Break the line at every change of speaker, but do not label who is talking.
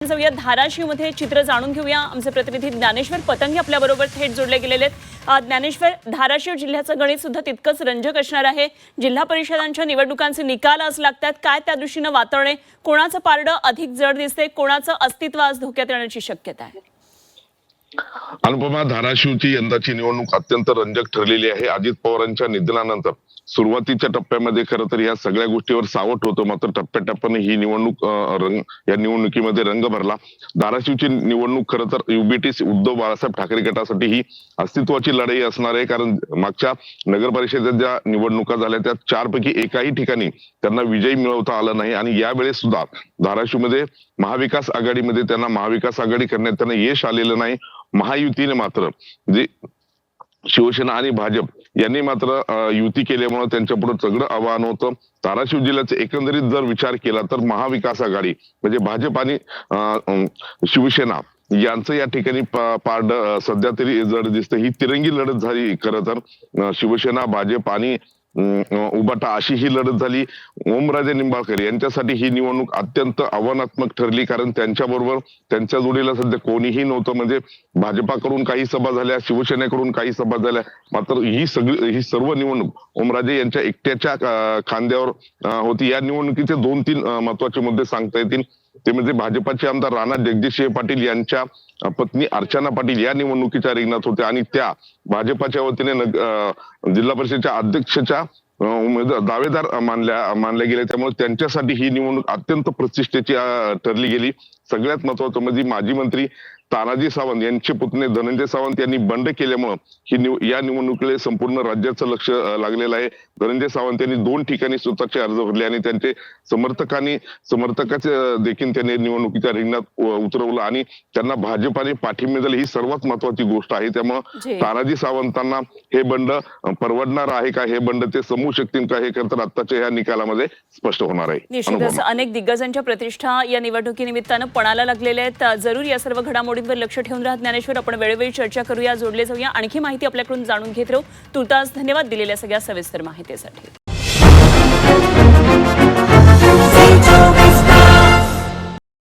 जाऊया धाराशिवमध्ये चित्र जाणून घेऊया। आमचे प्रतिनिधी ज्ञानेश्वर पतंगे आपल्या बरोबर थेट जोडले गेलेले आहेत। ज्ञानेश्वर, धाराशिव जिल्ह्याचं गणित सुद्धा तितकंच रंजक असणार आहे। जिल्हा परिषदांच्या निवडणुकांचे निकाल आज लागतात, काय त्या दृष्टीने वातावरण आहे? कोणाचं पारडं अधिक जड दिसते, कोणाचं अस्तित्व आज धोक्यात येण्याची शक्यता आहे?
अनुपमा, धाराशिवची यंदाची निवडणूक अत्यंत रंजक ठरलेली आहे। अजित पवारांच्या निधनानंतर सुरुवातीच्या टप्प्यामध्ये खरं तर या सगळ्या गोष्टीवर सावट होतं, मात्र टप्प्याटप्प्याने ही निवडणूक या निवडणुकीमध्ये रंग भरला। धाराशिवची निवडणूक खरं तर युबीटी उद्धव बाळासाहेब ठाकरे गटासाठी ही अस्तित्वाची लढाई असणार आहे, कारण मागच्या नगर परिषदेच्या ज्या निवडणुका झाल्या त्या 4 पैकी एकाही ठिकाणी त्यांना विजय मिळवता आला नाही आणि यावेळेस सुद्धा धाराशिवमध्ये महाविकास आघाडीमध्ये त्यांना महाविकास आघाडी करण्यात त्यांना यश आलेलं नाही। महायुतीने मात्र जे शिवसेना आणि भाजप यांनी मात्र युती केल्यामुळे त्यांच्या पुढे सगळं आव्हान होतं। धाराशिव जिल्ह्याचा एकंदरीत जर विचार केला तर महाविकास आघाडी म्हणजे भाजप आणि शिवसेना यांचं या ठिकाणी पारड सध्या तरी जड दिसतं। ही तिरंगी लढत झाली खरं तर, शिवसेना भाजप आणि उबाटा अशी ही लढत झाली। ओमराजे निंबाळकर यांच्यासाठी ही निवडणूक अत्यंत आव्हानात्मक ठरली, कारण त्यांच्याबरोबर त्यांच्या जोडीला सध्या कोणीही नव्हतं। म्हणजे भाजपाकडून काही सभा झाल्या, शिवसेनेकडून काही सभा झाल्या, मात्र ही सर्व निवडणूक ओमराजे यांच्या एकट्याच्या खांद्यावर होती। या निवडणुकीचे 2-3 महत्वाचे मुद्दे सांगता येतील, ते म्हणजे भाजपाचे आमदार राणा जगजितसिंह पाटील यांच्या पत्नी अर्चना पाटील या निवडणुकीच्या रिंगणात होत्या आणि त्या भाजपाच्या वतीने जिल्हा परिषदेच्या अध्यक्षाच्या दावेदार मानल्या गेल्या, त्यामुळे त्यांच्यासाठी ही निवडणूक अत्यंत प्रतिष्ठेची ठरली गेली। सगळ्यात महत्वाचं म्हणजे माजी मंत्री तानाजी सावंत यांचे पुतणे धनंजय सावंत यांनी बंड केल्यामुळे या निवडणुकीला संपूर्ण राज्याचं लक्ष लागलेलं आहे। धनंजय सावंत यांनी 2 ठिकाणी स्वतःचे अर्ज भरले आणि त्यांचे समर्थकाचे देखील त्यांनी निवडणुकीच्या रिंगणात उतरवलं आणि त्यांना भाजपाने पाठिंबा दिला, ही सर्वात महत्वाची गोष्ट आहे। त्यामुळे तानाजी सावंतांना हे बंड परवडणार आहे का, हे बंड ते समू शकतील का, हे खरं तर आताच्या या निकालामध्ये स्पष्ट होणार आहे।
निश्चितच अनेक दिग्गजांच्या प्रतिष्ठा या निवडणुकीनिमित्तानं पणाला लागलेल्या आहेत। जरूर या सर्व घडामोडींवर लक्ष ठेवून राहा ज्ञानेश्वर, आपण वेळोवेळी चर्चा करूया, जोडले जाऊया, आणखी माहिती आपल्याकडून जाणून घेत राहू। तुर्तास धन्यवाद दिलेल्या सगळ्या सविस्तर माहितीसाठी।